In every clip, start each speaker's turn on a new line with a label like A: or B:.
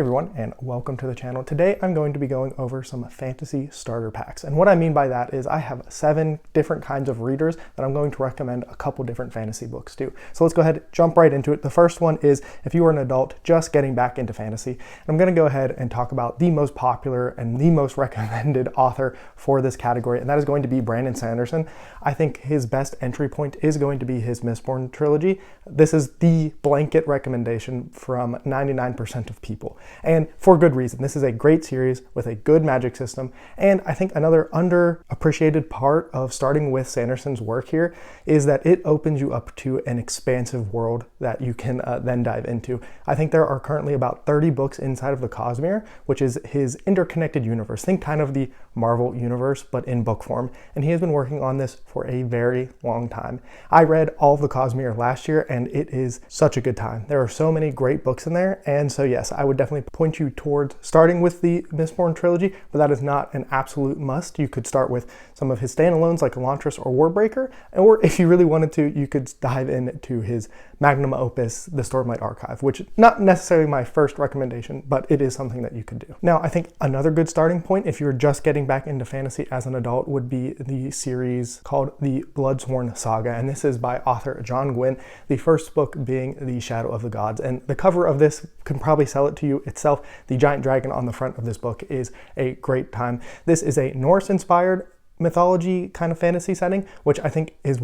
A: Hey everyone, and welcome to the channel. Today I'm going to be going over some fantasy starter packs. And what I mean by that is I have 7 different kinds of readers that I'm going to recommend a couple different fantasy books to. So let's go ahead and jump right into it. The first one is if you are an adult just getting back into fantasy. I'm going to go ahead and talk about the most popular and the most recommended author for this category, and that is going to be Brandon Sanderson. I think his best entry point is going to be his Mistborn trilogy. This is the blanket recommendation from 99% of people. And for good reason. This is a great series with a good magic system, and I think another underappreciated part of starting with Sanderson's work here is that it opens you up to an expansive world that you can then dive into. I think there are currently about 30 books inside of the Cosmere, which is his interconnected universe. Think kind of the Marvel universe, but in book form. And he has been working on this for a very long time. I read all of the Cosmere last year, and it is such a good time. There are so many great books in there, and so yes, I would definitely point you towards starting with the Mistborn trilogy, but that is not an absolute must. You could start with some of his standalones like Elantris or Warbreaker, or if you really wanted to, you could dive into his magnum opus, the Stormlight Archive, which is not necessarily my first recommendation, but it is something that you could do. Now, I think another good starting point if you're just getting back into fantasy as an adult would be the series called the Bloodsworn Saga, and this is by author John Gwynne, the first book being The Shadow of the Gods. And the cover of this can probably sell it to you itself. The giant dragon on the front of this book is a great time. This is a Norse-inspired mythology kind of fantasy setting, which I think is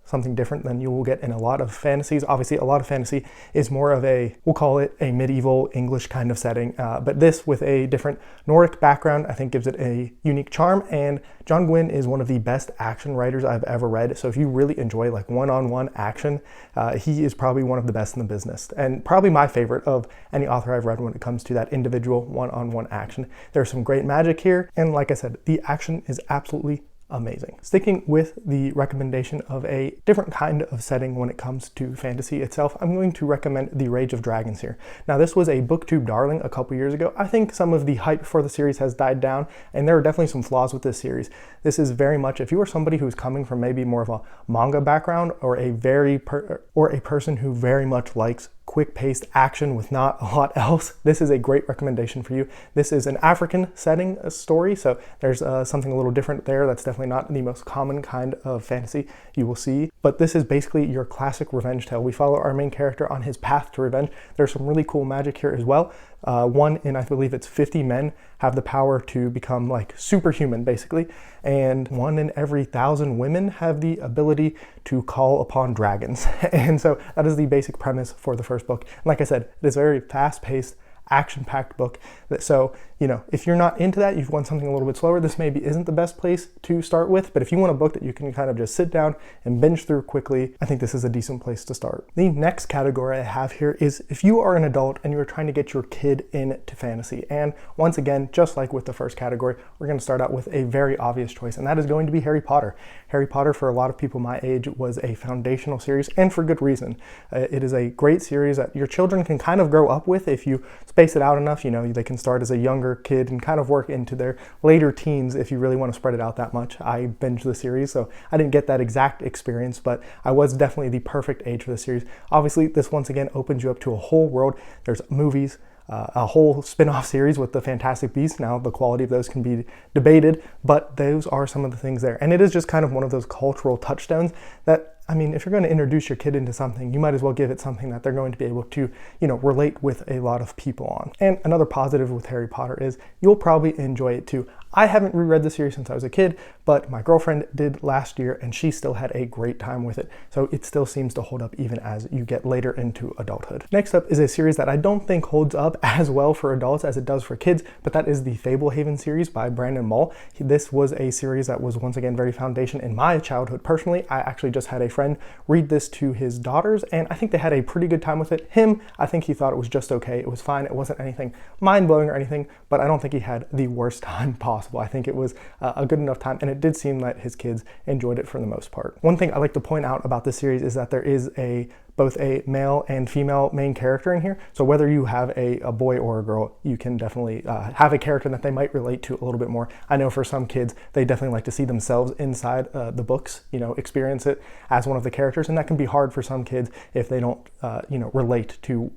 A: something different than you will get in a lot of fantasies. Obviously, a lot of fantasy is more of a, we'll call it a medieval English kind of setting, but this with a different Nordic background, I think gives it a unique charm. And John Gwynne is one of the best action writers I've ever read. So if you really enjoy like one-on-one action, he is probably one of the best in the business, and probably my favorite of any author I've read when it comes to that individual one-on-one action. There's some great magic here, and like I said, the action is absolutely amazing. Sticking with the recommendation of a different kind of setting when it comes to fantasy itself, I'm going to recommend The Rage of Dragons here. Now, this was a booktube darling a couple years ago. I think some of the hype for the series has died down, and there are definitely some flaws with this series. This is very much, if you are somebody who's coming from maybe more of a manga background, or a person who very much likes quick-paced action with not a lot else, this is a great recommendation for you. This is an African setting story, so there's something a little different there. That's definitely not the most common kind of fantasy you will see, but this is basically your classic revenge tale. We follow our main character on his path to revenge. There's some really cool magic here as well. One in, I believe it's 50 men have the power to become like superhuman basically, and 1 in every 1,000 women have the ability to call upon dragons. And so that is the basic premise for the first book. And like I said, it is a very fast-paced, action-packed book. So, you know, if you're not into that, you want something a little bit slower, this maybe isn't the best place to start with, but if you want a book that you can kind of just sit down and binge through quickly, I think this is a decent place to start. The next category I have here is if you are an adult and you're trying to get your kid into fantasy. And once again, just like with the first category, we're going to start out with a very obvious choice, and that is going to be Harry Potter. Harry Potter, for a lot of people my age, was a foundational series, and for good reason. It is a great series that your children can kind of grow up with if you space it out enough. You know, they can start as a younger kid and kind of work into their later teens if you really want to spread it out that much. I binged the series, so I didn't get that exact experience, but I was definitely the perfect age for the series. Obviously, this once again opens you up to a whole world. There's movies, a whole spin-off series with the Fantastic Beasts. Now, the quality of those can be debated, but those are some of the things there. And it is just kind of one of those cultural touchstones that, I mean, if you're going to introduce your kid into something, you might as well give it something that they're going to be able to, you know, relate with a lot of people on. And another positive with Harry Potter is you'll probably enjoy it too. I haven't reread the series since I was a kid, but my girlfriend did last year, and she still had a great time with it. So it still seems to hold up even as you get later into adulthood. Next up is a series that I don't think holds up as well for adults as it does for kids, but that is the Fablehaven series by Brandon Mull. This was a series that was once again very foundation in my childhood. Personally, I actually just had a friend read this to his daughters, and I think they had a pretty good time with it. I think he thought it was just okay. It was fine. It wasn't anything mind-blowing or anything, but I don't think he had the worst time possible. I think it was a good enough time, and it did seem that his kids enjoyed it for the most part. One thing I like to point out about this series is that there is both a male and female main character in here. So whether you have a boy or a girl, you can definitely have a character that they might relate to a little bit more. I know for some kids, they definitely like to see themselves inside the books, you know, experience it as one of the characters, and that can be hard for some kids if they don't, you know, relate to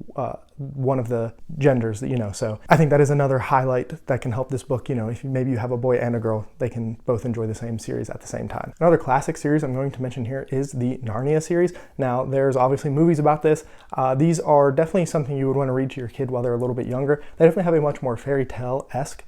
A: one of the genders that, so I think that is another highlight that can help this book. If maybe you have a boy and a girl, they can both enjoy the same series at the same time. Another classic series I'm going to mention here is the Narnia series. Now, there's obviously movies about this. These are definitely something you would want to read to your kid while they're a little bit younger. They definitely have a much more fairy tale-esque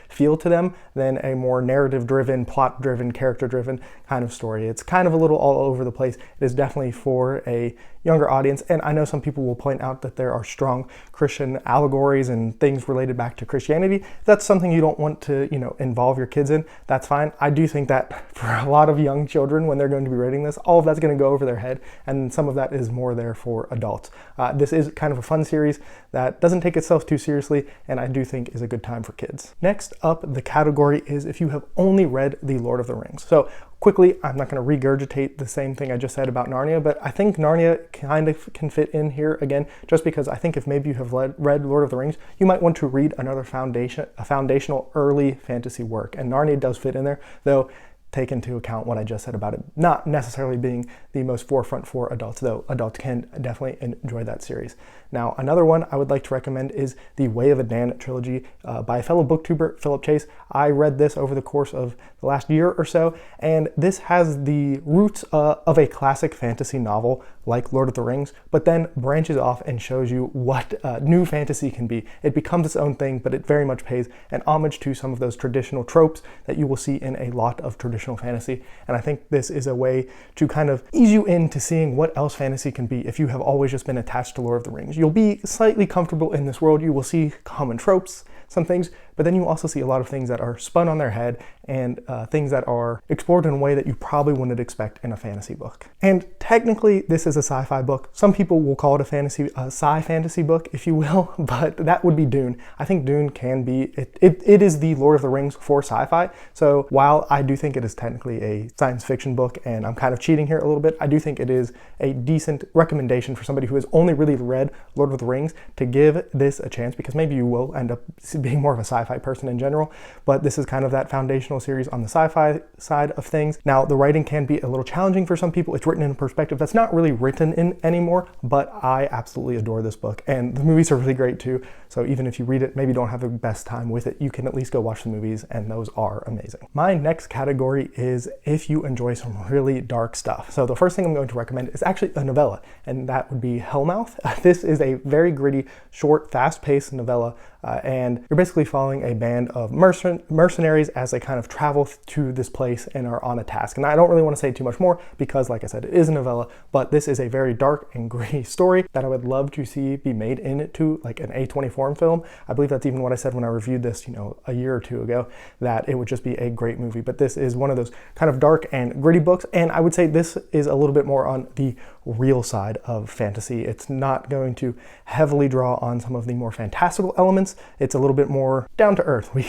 A: feel to them than a more narrative-driven, plot-driven, character-driven kind of story. It's kind of a little all over the place. It is definitely for a younger audience, and I know some people will point out that there are strong Christian allegories and things related back to Christianity. If that's something you don't want to, involve your kids in, that's fine. I do think that for a lot of young children, when they're going to be reading this, all of that's going to go over their head, and some of that is more there for adults. This is kind of a fun series that doesn't take itself too seriously, and I do think is a good time for kids. Next up, the category is if you have only read The Lord of the Rings. So quickly, I'm not going to regurgitate the same thing I just said about Narnia, but I think Narnia kind of can fit in here again, just because I think if maybe you have read Lord of the Rings, you might want to read another foundational early fantasy work, and Narnia does fit in there, though take into account what I just said about it not necessarily being the most forefront for adults, though adults can definitely enjoy that series. Now, another one I would like to recommend is the Way of a Dan trilogy by a fellow booktuber, Philip Chase. I read this over the course of the last year or so, and this has the roots of a classic fantasy novel like Lord of the Rings, but then branches off and shows you what new fantasy can be. It becomes its own thing, but it very much pays an homage to some of those traditional tropes that you will see in a lot of traditional fantasy. And I think this is a way to kind of ease you into seeing what else fantasy can be if you have always just been attached to Lord of the Rings. You'll be slightly comfortable in this world. You will see common tropes, some things, but then you also see a lot of things that are spun on their head and things that are explored in a way that you probably wouldn't expect in a fantasy book. And technically, this is a sci-fi book. Some people will call it a sci-fantasy book, if you will, but that would be Dune. I think Dune can be, it is the Lord of the Rings for sci-fi. So while I do think it is technically a science fiction book, and I'm kind of cheating here a little bit, I do think it is a decent recommendation for somebody who has only really read Lord of the Rings to give this a chance, because maybe you will end up being more of a sci-fi person in general, but this is kind of that foundational series on the sci-fi side of things. Now, the writing can be a little challenging for some people. It's written in a perspective that's not really written in anymore, but I absolutely adore this book, and the movies are really great too. So even if you read it, maybe don't have the best time with it, you can at least go watch the movies, and those are amazing. My next category is if you enjoy some really dark stuff. So the first thing I'm going to recommend is actually a novella, and that would be Hellmouth. This is a very gritty, short, fast-paced novella, and you're basically following a band of mercenaries as they kind of travel to this place and are on a task. And I don't really want to say too much more because, like I said, it is a novella, but this is a very dark and gritty story that I would love to see be made into like an A24 film. I believe that's even what I said when I reviewed this, a year or two ago, that it would just be a great movie. But this is one of those kind of dark and gritty books, and I would say this is a little bit more on the real side of fantasy. It's not going to heavily draw on some of the more fantastical elements. It's a little bit more down to earth, we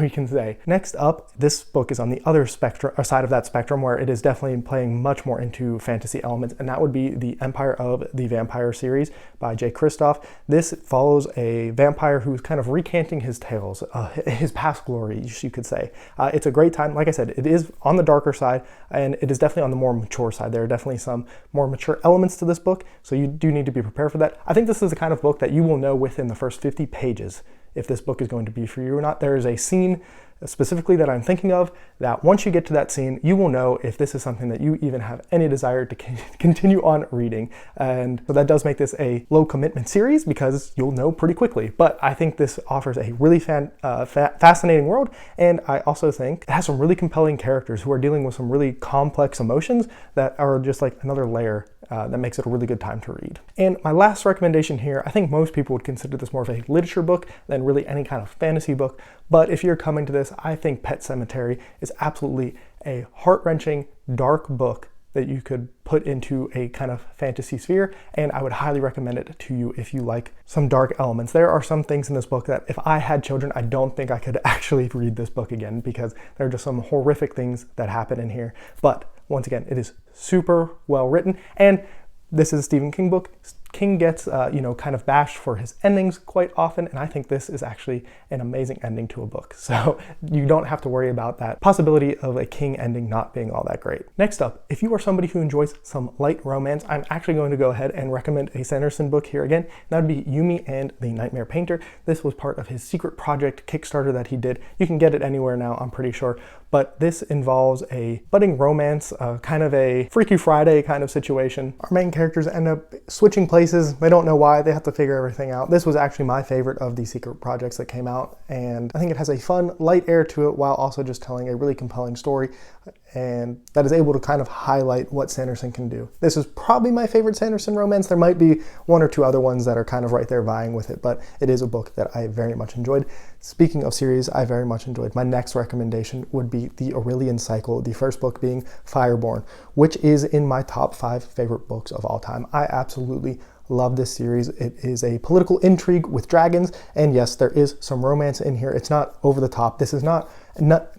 A: can say. Next up, this book is on the other spectrum, or side of that spectrum, where it is definitely playing much more into fantasy elements, and that would be The Empire of the Vampire series by Jay Kristoff. This follows a vampire who's kind of recanting his tales, his past glories, you could say. It's a great time. Like I said, it is on the darker side, and it is definitely on the more mature side. There are definitely some more mature elements to this book, so you do need to be prepared for that. I think this is the kind of book that you will know within the first 50 pages if this book is going to be for you or not. There is a scene specifically that I'm thinking of that once you get to that scene, you will know if this is something that you even have any desire to continue on reading. And so that does make this a low commitment series because you'll know pretty quickly. But I think this offers a really fascinating world. And I also think it has some really compelling characters who are dealing with some really complex emotions that are just like another layer that makes it a really good time to read. And my last recommendation here, I think most people would consider this more of a literature book than really any kind of fantasy book. But if you're coming to this, I think Pet Sematary is absolutely a heart-wrenching, dark book that you could put into a kind of fantasy sphere, and I would highly recommend it to you if you like some dark elements. There are some things in this book that if I had children, I don't think I could actually read this book again because there are just some horrific things that happen in here. But once again, it is super well written, and this is a Stephen King book. King gets, kind of bashed for his endings quite often, and I think this is actually an amazing ending to a book. So you don't have to worry about that possibility of a King ending not being all that great. Next up, if you are somebody who enjoys some light romance, I'm actually going to go ahead and recommend a Sanderson book here again. That would be Yumi and the Nightmare Painter. This was part of his secret project Kickstarter that he did. You can get it anywhere now, I'm pretty sure. But this involves a budding romance, kind of a Freaky Friday kind of situation. Our main characters end up switching places. They don't know why. They have to figure everything out. This was actually my favorite of the secret projects that came out, and I think it has a fun, light air to it while also just telling a really compelling story, and that is able to kind of highlight what Sanderson can do. This is probably my favorite Sanderson romance. There might be one or two other ones that are kind of right there vying with it, but it is a book that I very much enjoyed. Speaking of series I very much enjoyed, my next recommendation would be the Aurelian Cycle, the first book being Fireborn, which is in my top 5 favorite books of all time. I absolutely love this series. It is a political intrigue with dragons, and yes, there is some romance in here. It's not over the top. This is none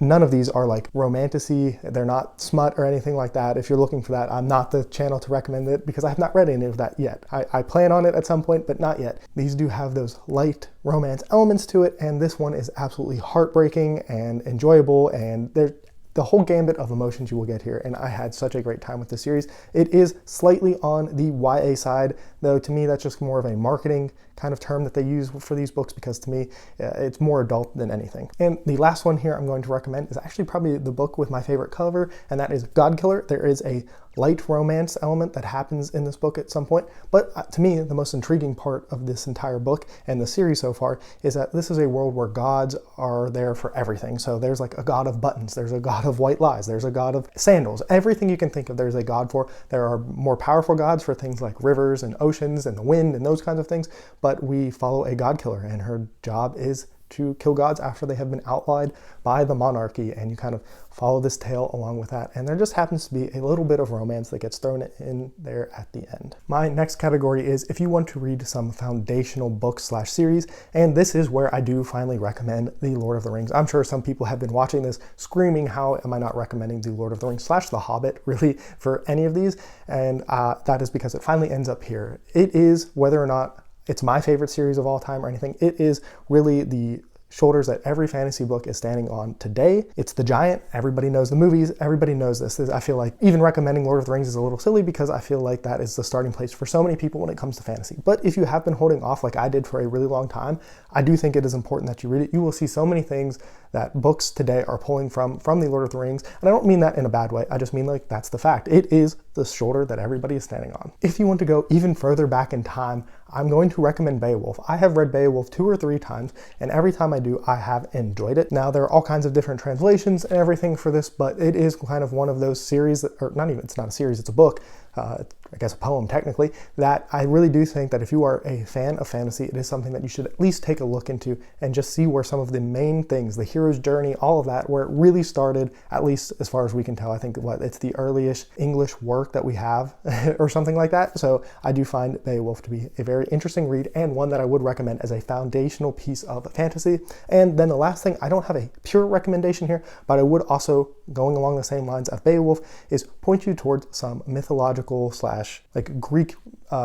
A: of these are like romantasy. They're not smut or anything like that. If you're looking for that, I'm not the channel to recommend it because I have not read any of that yet. I plan on it at some point, but not yet. These do have those light romance elements to it, and this one is absolutely heartbreaking and enjoyable, and the whole gambit of emotions you will get here, and I had such a great time with the series. It is slightly on the YA side, though to me that's just more of a marketing kind of term that they use for these books, because to me it's more adult than anything. And the last one here I'm going to recommend is actually probably the book with my favorite cover, and that is Godkiller. There is a light romance element that happens in this book at some point, but to me the most intriguing part of this entire book and the series so far is that this is a world where gods are there for everything. So there's like a god of buttons, there's a god of white lies, there's a god of sandals, everything you can think of there's a god for. There are more powerful gods for things like rivers and oceans and the wind and those kinds of things, but we follow a god killer, and her job is to kill gods after they have been outlawed by the monarchy, and you kind of follow this tale along with that. And there just happens to be a little bit of romance that gets thrown in there at the end. My next category is if you want to read some foundational books / series, and this is where I do finally recommend The Lord of the Rings. I'm sure some people have been watching this screaming, how am I not recommending The Lord of the Rings / The Hobbit really for any of these? And that is because it finally ends up here. It is, whether or not it's my favorite series of all time or anything, it is really the shoulders that every fantasy book is standing on today. It's the giant. Everybody knows the movies. Everybody knows this. I feel like even recommending Lord of the Rings is a little silly because I feel like that is the starting place for so many people when it comes to fantasy. But if you have been holding off like I did for a really long time, I do think it is important that you read it. You will see so many things that books today are pulling from the Lord of the Rings. And I don't mean that in a bad way. I just mean like that's the fact. It is the shoulder that everybody is standing on. If you want to go even further back in time, I'm going to recommend Beowulf. I have read Beowulf 2 or 3 times, and every time I do, I have enjoyed it. Now, there are all kinds of different translations and everything for this, but it is kind of one of those series, or not even, it's not a series, it's a book, I guess a poem technically, that I really do think that if you are a fan of fantasy, it is something that you should at least take a look into and just see where some of the main things, the hero's journey, all of that, where it really started, at least as far as we can tell. I think it's the earliest English work that we have or something like that. So I do find Beowulf to be a very interesting read and one that I would recommend as a foundational piece of fantasy. And then the last thing, I don't have a pure recommendation here, but I would also, going along the same lines of Beowulf, is point you towards some mythological / like Greek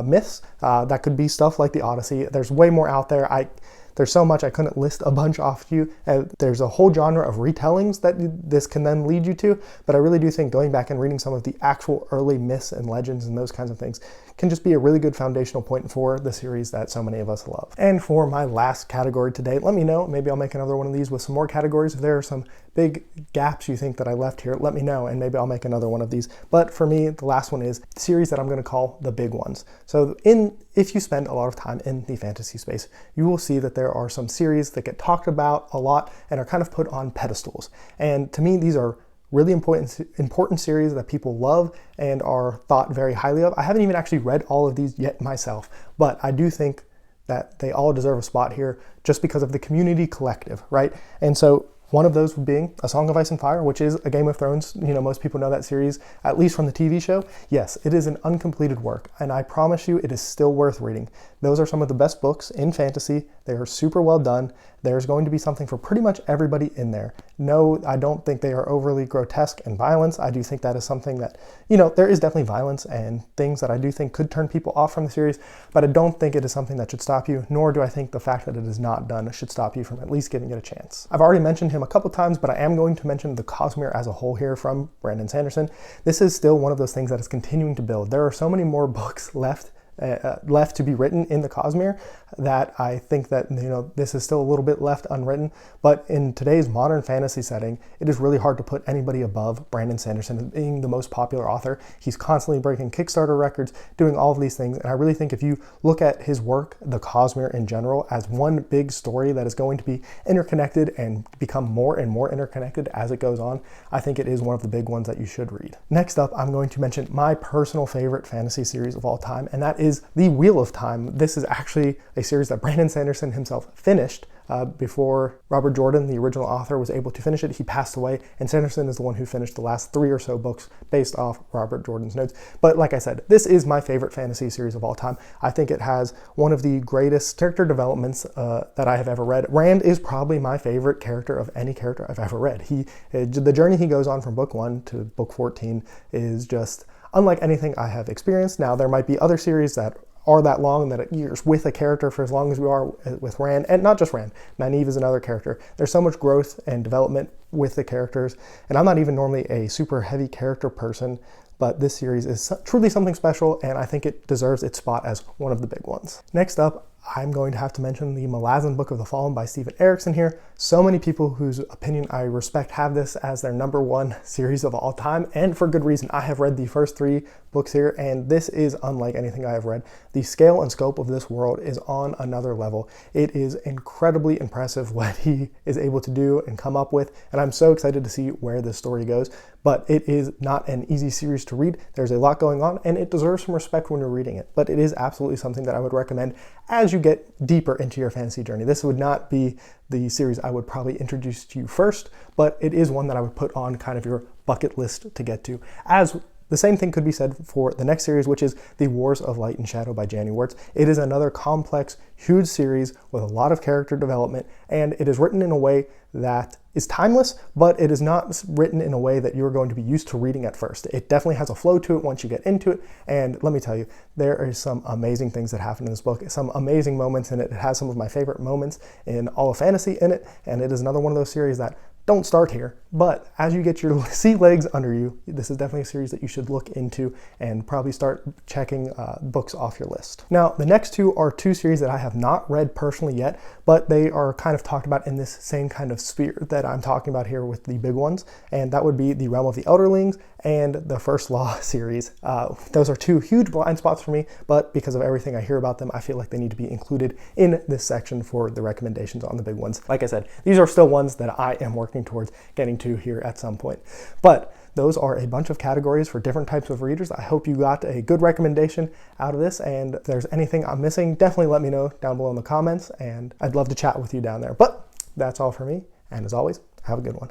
A: myths. That could be stuff like the Odyssey. There's way more out there. There's so much I couldn't list a bunch off to you. There's a whole genre of retellings that this can then lead you to, but I really do think going back and reading some of the actual early myths and legends and those kinds of things can just be a really good foundational point for the series that so many of us love. And for my last category today, let me know. Maybe I'll make another one of these with some more categories. If there are some big gaps you think that I left here, let me know, and maybe I'll make another one of these. But for me, the last one is the series that I'm going to call the big ones. So if you spend a lot of time in the fantasy space, you will see that there are some series that get talked about a lot and are kind of put on pedestals. And to me, these are really important series that people love and are thought very highly of. I haven't even actually read all of these yet myself, but I do think that they all deserve a spot here just because of the community collective, right? And so one of those being A Song of Ice and Fire, which is a Game of Thrones. Most people know that series, at least from the TV show. Yes, it is an uncompleted work, and I promise you it is still worth reading. Those are some of the best books in fantasy They are super well done. There's going to be something for pretty much everybody in there. No, I don't think they are overly grotesque and violence. I do think that is something that, there is definitely violence and things that I do think could turn people off from the series, but I don't think it is something that should stop you, nor do I think the fact that it is not done should stop you from at least giving it a chance. I've already mentioned him a couple times, but I am going to mention the Cosmere as a whole here from Brandon Sanderson. This is still one of those things that is continuing to build. There are so many more books left to be written in the Cosmere that I think that this is still a little bit left unwritten, but in today's modern fantasy setting, it is really hard to put anybody above Brandon Sanderson as being the most popular author. He's constantly breaking Kickstarter records, doing all of these things, and I really think if you look at his work, the Cosmere in general, as one big story that is going to be interconnected and become more and more interconnected as it goes on, I think it is one of the big ones that you should read. Next up, I'm going to mention my personal favorite fantasy series of all time, and that is The Wheel of Time. This is actually a series that Brandon Sanderson himself finished before Robert Jordan, the original author, was able to finish it. He passed away, and Sanderson is the one who finished the last 3 or so books based off Robert Jordan's notes. But like I said, this is my favorite fantasy series of all time. I think it has one of the greatest character developments that I have ever read. Rand is probably my favorite character of any character I've ever read. The journey he goes on from book 1 to book 14 is just unlike anything I have experienced. Now, there might be other series that are that long, that you're with a character for as long as we are with Rand, and not just Rand. Nynaeve is another character. There's so much growth and development with the characters, and I'm not even normally a super heavy character person, but this series is truly something special, and I think it deserves its spot as one of the big ones. Next up, I'm going to have to mention the Malazan Book of the Fallen by Steven Erikson here. So many people whose opinion I respect have this as their #1 series of all time, and for good reason. I have read the first 3 books here, and this is unlike anything I have read. The scale and scope of this world is on another level. It is incredibly impressive what he is able to do and come up with, and I'm so excited to see where this story goes. But it is not an easy series to read. There's a lot going on, and it deserves some respect when you're reading it. But it is absolutely something that I would recommend as you get deeper into your fantasy journey. This would not be the series I would probably introduce to you first, but it is one that I would put on kind of your bucket list to get to. As the same thing could be said for the next series, which is The Wars of Light and Shadow by Janny Wurts. It is another complex, huge series with a lot of character development, and it is written in a way that is timeless, but it is not written in a way that you're going to be used to reading at first. It definitely has a flow to it once you get into it, and let me tell you, there are some amazing things that happen in this book, some amazing moments in it. It has some of my favorite moments in all of fantasy in it, and it is another one of those series that don't start here, but as you get your sea legs under you, this is definitely a series that you should look into and probably start checking books off your list. Now, the next 2 are 2 series that I have not read personally yet, but they are kind of talked about in this same kind of sphere that I'm talking about here with the big ones, and that would be The Realm of the Elderlings and the First Law series. Those are 2 huge blind spots for me, but because of everything I hear about them, I feel like they need to be included in this section for the recommendations on the big ones. Like I said, these are still ones that I am working towards getting to here at some point. But those are a bunch of categories for different types of readers. I hope you got a good recommendation out of this, and if there's anything I'm missing, definitely let me know down below in the comments, and I'd love to chat with you down there. But that's all for me, and as always, have a good one.